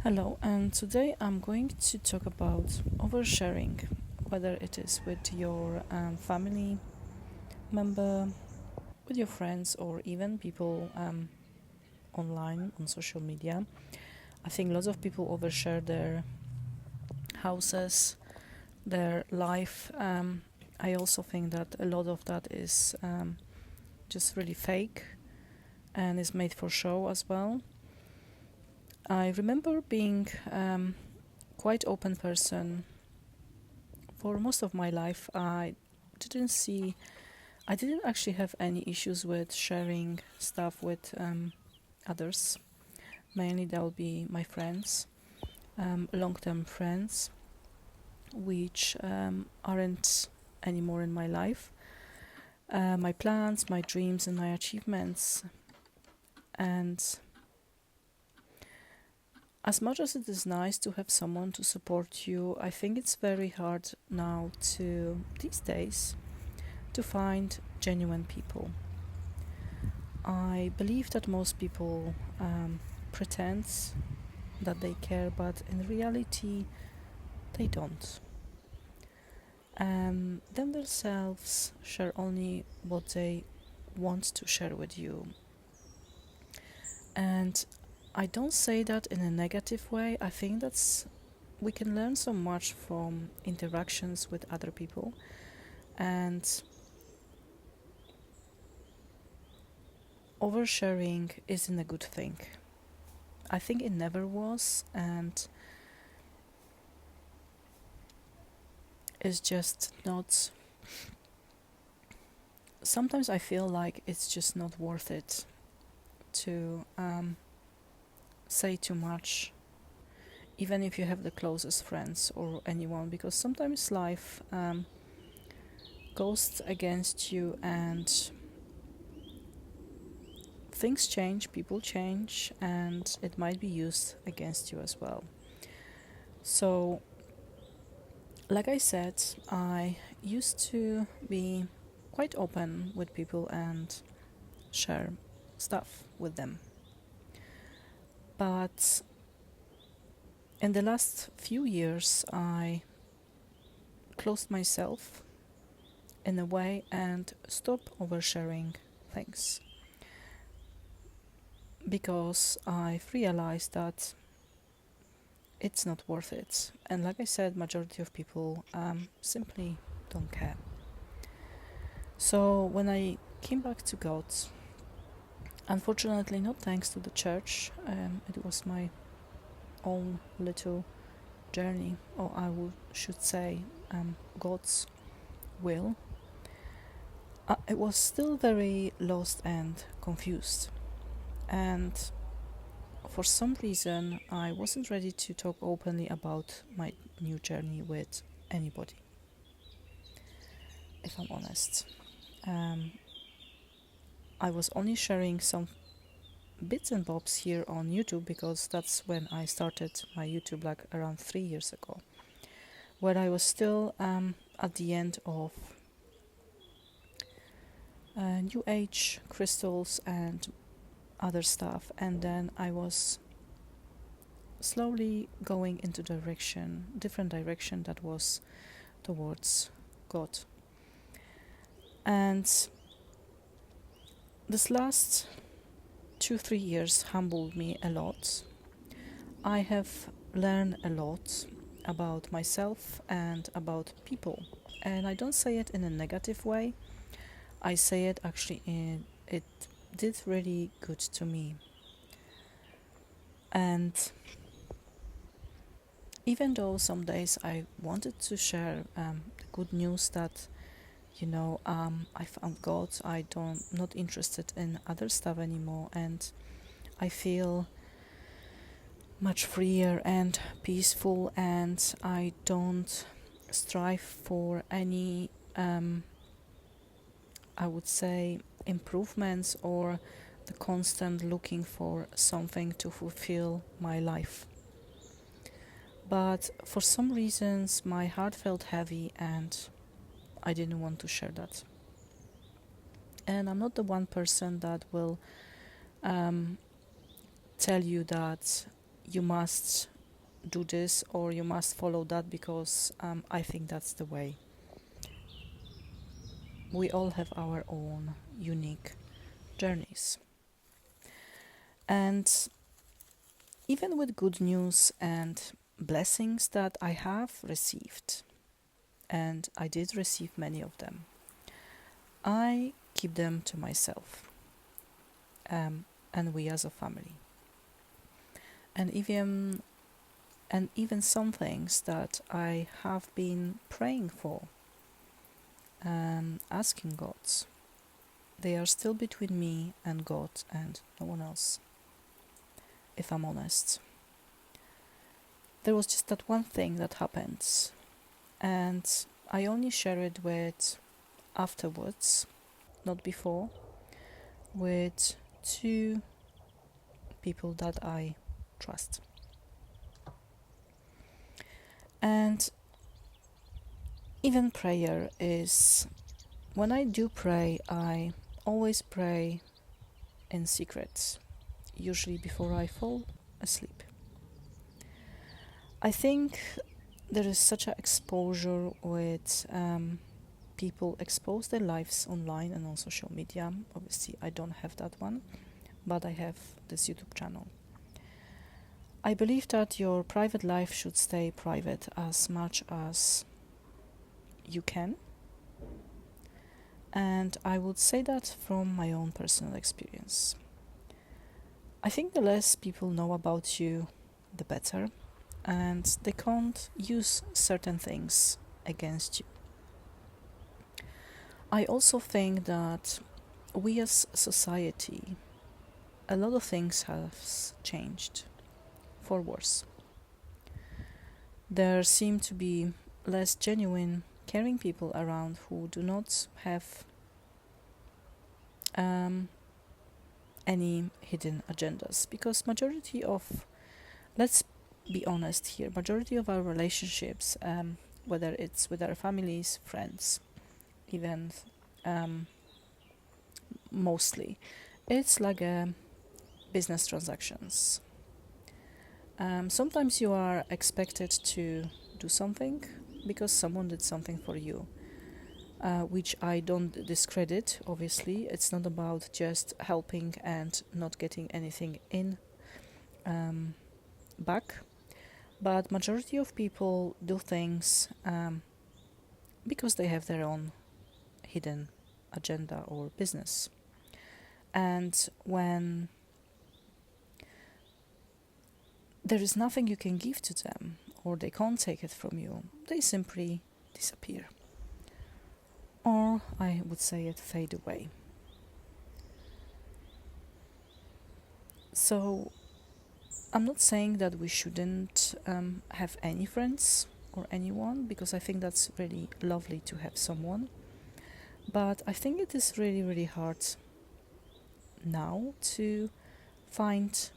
Hello, and today I'm going to talk about oversharing, whether it is with your family member, with your friends, or even people online on social media. I think lots of people overshare their houses, their life. I also think that a lot of that is just really fake and is made for show as well. I remember being quite open person for most of my life. Didn't see I didn't actually have any issues with sharing stuff with others. Mainly that will be my friends, long-term friends, which aren't anymore in my life. My plans, my dreams, and my achievements. And as much as it is nice to have someone to support you, I think it's very hard now these days, to find genuine people. I believe that most people pretend that they care, but in reality, they don't. Them themselves share only what they want to share with you. And I don't say that in a negative way. I think we can learn so much from interactions with other people, and oversharing isn't a good thing. I think it never was, and it's just not. Sometimes I feel like it's just not worth it to say too much, even if you have the closest friends or anyone, because sometimes life goes against you and things change, people change, and it might be used against you as well. So, like I said, I used to be quite open with people and share stuff with them. But in the last few years, I closed myself in a way and stopped oversharing things, because I've realized that it's not worth it. And like I said, majority of people simply don't care. So when I came back to God, unfortunately, not thanks to the church, it was my own little journey, or should say, God's will. I was still very lost and confused, and for some reason I wasn't ready to talk openly about my new journey with anybody, if I'm honest. Um, I was only sharing some bits and bobs here on YouTube, because that's when I started my YouTube, like around 3 years ago, where I was still at the end of New Age crystals and other stuff, and then I was slowly going into different direction that was towards God. And this last 2-3 years humbled me a lot. I have learned a lot about myself and about people, and I don't say it in a negative way. I say it actually it did really good to me. And even though some days I wanted to share the good news that, I found God, not interested in other stuff anymore, and I feel much freer and peaceful, and I don't strive for any, I would say, improvements, or the constant looking for something to fulfill my life. But for some reasons, my heart felt heavy, and I didn't want to share that. And I'm not the one person that will tell you that you must do this or you must follow that because I think that's the way. We all have our own unique journeys. And even with good news and blessings that I have received, and I did receive many of them, I keep them to myself, and we as a family. And even some things that I have been praying for, asking God, they are still between me and God and no one else, if I'm honest. There was just that one thing that happened, and I only share it with afterwards, not before, with two people that I trust. And even prayer is, when I do pray, I always pray in secret, usually before I fall asleep. I think there is such an exposure with people expose their lives online and on social media. Obviously, I don't have that one, but I have this YouTube channel. I believe that your private life should stay private as much as you can. And I would say that from my own personal experience. I think the less people know about you, the better, and they can't use certain things against you. I also think that we as society, a lot of things have changed for worse. There seem to be less genuine, caring people around who do not have any hidden agendas, because let's be honest here, majority of our relationships, whether it's with our families, friends, even mostly, it's like business transactions. Sometimes you are expected to do something because someone did something for you, which I don't discredit, obviously. It's not about just helping and not getting anything in back, but majority of people do things because they have their own hidden agenda or business. And when there is nothing you can give to them, or they can't take it from you, they simply disappear. Or I would say it fade away. So I'm not saying that we shouldn't have any friends or anyone, because I think that's really lovely to have someone. But I think it is really, really hard now to find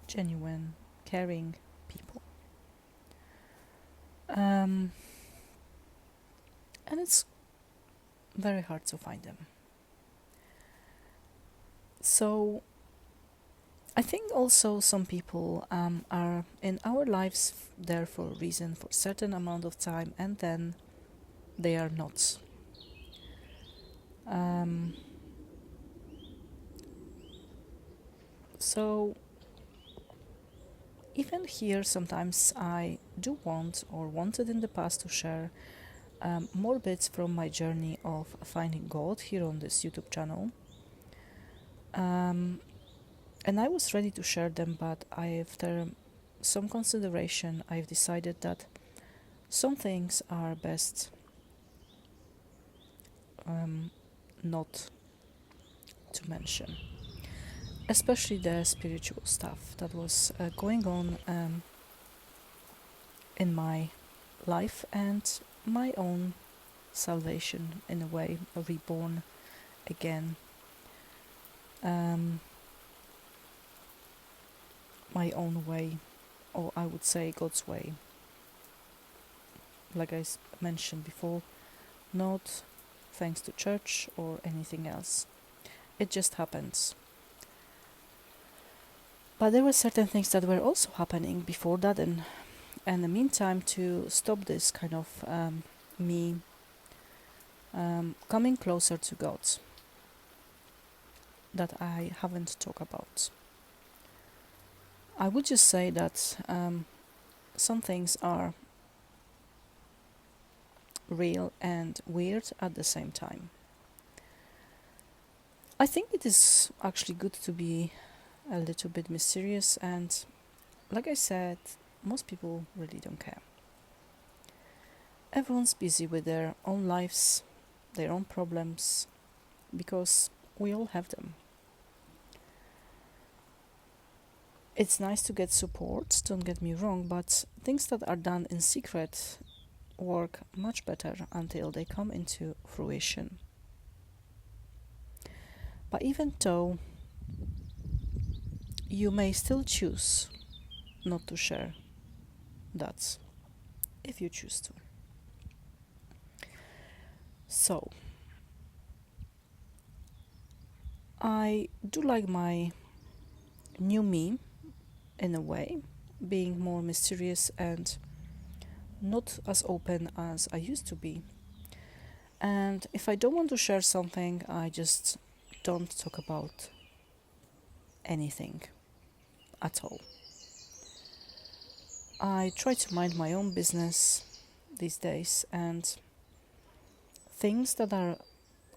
genuine, caring people. And it's very hard to find them. So I think also some people are in our lives there for a reason, for a certain amount of time, and then they are not. So even here, sometimes I do want or wanted in the past to share more bits from my journey of finding God here on this YouTube channel. And I was ready to share them, but after some consideration, I've decided that some things are best not to mention, especially the spiritual stuff that was going on in my life and my own salvation, in a way, reborn again. My own way, or I would say God's way. Like I mentioned before, not thanks to church or anything else. It just happens. But there were certain things that were also happening before that, and in the meantime, to stop this kind of me coming closer to God that I haven't talked about. I would just say that some things are real and weird at the same time. I think it is actually good to be a little bit mysterious, and like I said, most people really don't care. Everyone's busy with their own lives, their own problems, because we all have them. It's nice to get support, don't get me wrong, but things that are done in secret work much better until they come into fruition. But even though you may still choose not to share that, if you choose to. So, I do like my new me in a way, being more mysterious and not as open as I used to be. And if I don't want to share something, I just don't talk about anything at all. I try to mind my own business these days, and things that are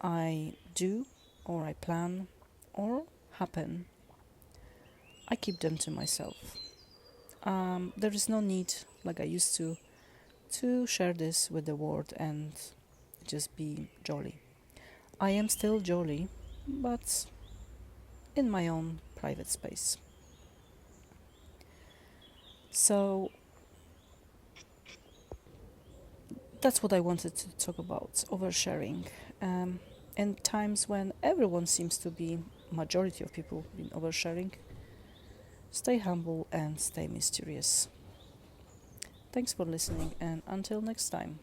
I do or I plan or happen, I keep them to myself. There is no need, like I used to share this with the world and just be jolly. I am still jolly, but in my own private space. So that's what I wanted to talk about, oversharing. In times when everyone seems to be, majority of people been oversharing, stay humble and stay mysterious. Thanks for listening, and until next time.